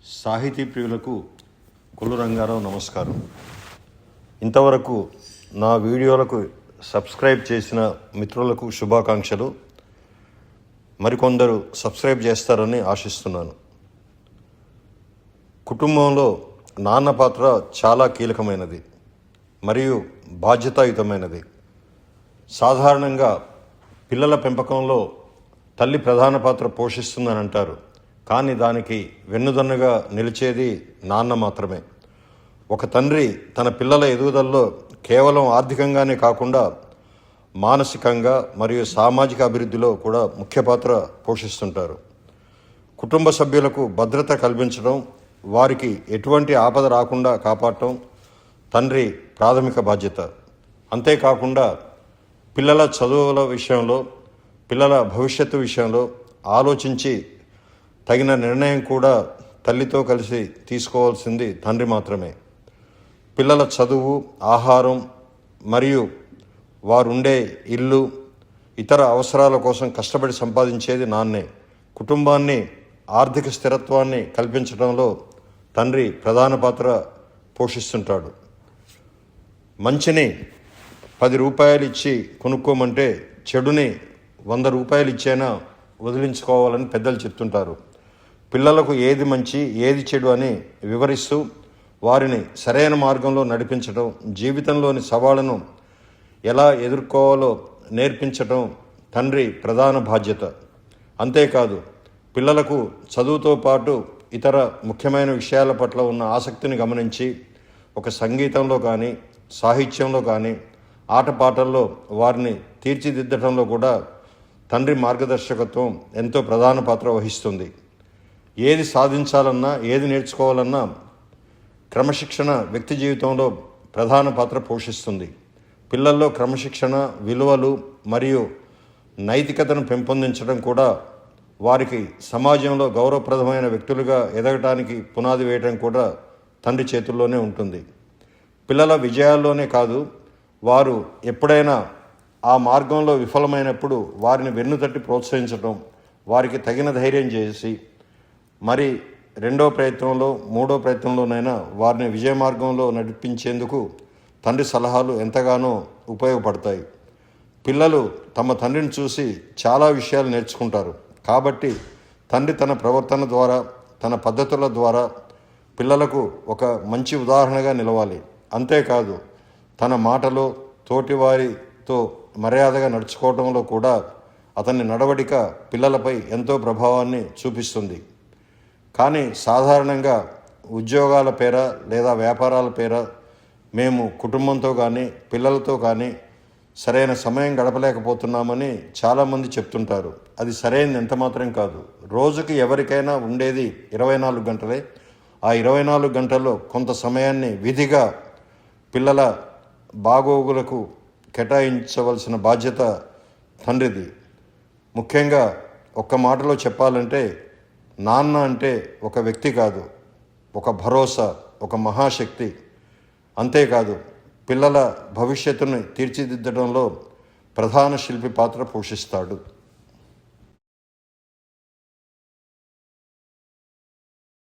సాహితీ ప్రియులకు కొల్లు రంగారావు నమస్కారం. ఇంతవరకు నా వీడియోలకు సబ్స్క్రైబ్ చేసిన మిత్రులకు శుభాకాంక్షలు. మరికొందరు సబ్స్క్రైబ్ చేస్తారని ఆశిస్తున్నాను. కుటుంబంలో నాన్న పాత్ర చాలా కీలకమైనది మరియు బాధ్యతాయుతమైనది. సాధారణంగా పిల్లల పెంపకంలో తల్లి ప్రధాన పాత్ర పోషిస్తుందని అంటారు. కానీ దానికి వెన్నుదన్నుగా నిలిచేది నాన్న మాత్రమే. ఒక తండ్రి తన పిల్లల ఎదుగుదలలో కేవలం ఆర్థికంగానే కాకుండా మానసికంగా మరియు సామాజిక అభివృద్ధిలో కూడా ముఖ్య పాత్ర పోషిస్తుంటారు. కుటుంబ సభ్యులకు భద్రత కల్పించడం, వారికి ఎటువంటి ఆపద రాకుండా కాపాడటం తండ్రి ప్రాథమిక బాధ్యత. అంతేకాకుండా పిల్లల చదువుల విషయంలో, పిల్లల భవిష్యత్తు విషయంలో ఆలోచించి తగిన నిర్ణయం కూడా తల్లితో కలిసి తీసుకోవాల్సింది తండ్రి మాత్రమే. పిల్లల చదువు, ఆహారం మరియు వారుండే ఇల్లు, ఇతర అవసరాల కోసం కష్టపడి సంపాదించేది నాన్నే. కుటుంబాన్ని ఆర్థిక స్థిరత్వాన్ని కల్పించడంలో తండ్రి ప్రధాన పాత్ర పోషిస్తుంటాడు. మంచిని 10 రూపాయలు ఇచ్చి కొనుక్కోమంటే చెడుని 100 రూపాయలు ఇచ్చైనా వదిలించుకోవాలని పెద్దలు చెప్తుంటారు. పిల్లలకు ఏది మంచి ఏది చెడు అని వివరిస్తూ వారిని సరైన మార్గంలో నడిపించడం, జీవితంలోని సవాళ్లను ఎలా ఎదుర్కోవాలో నేర్పించడం తండ్రి ప్రధాన బాధ్యత. అంతేకాదు పిల్లలకు చదువుతో పాటు ఇతర ముఖ్యమైన విషయాల పట్ల ఉన్న ఆసక్తిని గమనించి ఒక సంగీతంలో కానీ, సాహిత్యంలో కానీ, ఆటపాటల్లో వారిని తీర్చిదిద్దడంలో కూడా తండ్రి మార్గదర్శకత్వం ఎంతో ప్రధాన పాత్ర వహిస్తుంది. ఏది సాధించాలన్నా, ఏది నేర్చుకోవాలన్నా క్రమశిక్షణ వ్యక్తి జీవితంలో ప్రధాన పాత్ర పోషిస్తుంది. పిల్లల్లో క్రమశిక్షణ, విలువలు మరియు నైతికతను పెంపొందించడం కూడా వారికి సమాజంలో గౌరవప్రదమైన వ్యక్తులుగా ఎదగటానికి పునాది వేయడం కూడా తండ్రి చేతుల్లోనే ఉంటుంది. పిల్లల విజయాల్లోనే కాదు, వారు ఎప్పుడైనా ఆ మార్గంలో విఫలమైనప్పుడు వారిని వెన్నుతట్టి ప్రోత్సహించడం, వారికి తగిన ధైర్యం చేసి మరి 2వ ప్రయత్నంలో, 3వ ప్రయత్నంలోనైనా వారిని విజయ మార్గంలో నడిపించేందుకు తండ్రి సలహాలు ఎంతగానో ఉపయోగపడతాయి. పిల్లలు తమ తండ్రిని చూసి చాలా విషయాలు నేర్చుకుంటారు. కాబట్టి తండ్రి తన ప్రవర్తన ద్వారా, తన పద్ధతుల ద్వారా పిల్లలకు ఒక మంచి ఉదాహరణగా నిలవాలి. అంతేకాదు తన మాటలో, తోటివారితో మర్యాదగా నడుచుకోవడంలో కూడా అతని నడవడిక పిల్లలపై ఎంతో ప్రభావాన్ని చూపిస్తుంది. కానీ సాధారణంగా ఉద్యోగాల పేర లేదా వ్యాపారాల పేర మేము కుటుంబంతో కానీ, పిల్లలతో కానీ సరైన సమయం గడపలేకపోతున్నామని చాలామంది చెప్తుంటారు. అది సరైనది ఎంత మాత్రం కాదు. రోజుకి ఎవరికైనా ఉండేది 24 గంటలే. ఆ 24 గంటల్లో కొంత సమయాన్ని విధిగా పిల్లల బాగోగులకు కేటాయించవలసిన బాధ్యత తండ్రిది. ముఖ్యంగా ఒక్క మాటలో చెప్పాలంటే నాన్న అంటే ఒక వ్యక్తి కాదు, ఒక భరోసా, ఒక మహాశక్తి. అంతేకాదు పిల్లల భవిష్యత్తును తీర్చిదిద్దడంలో ప్రధాన శిల్పి పాత్ర పోషిస్తాడు.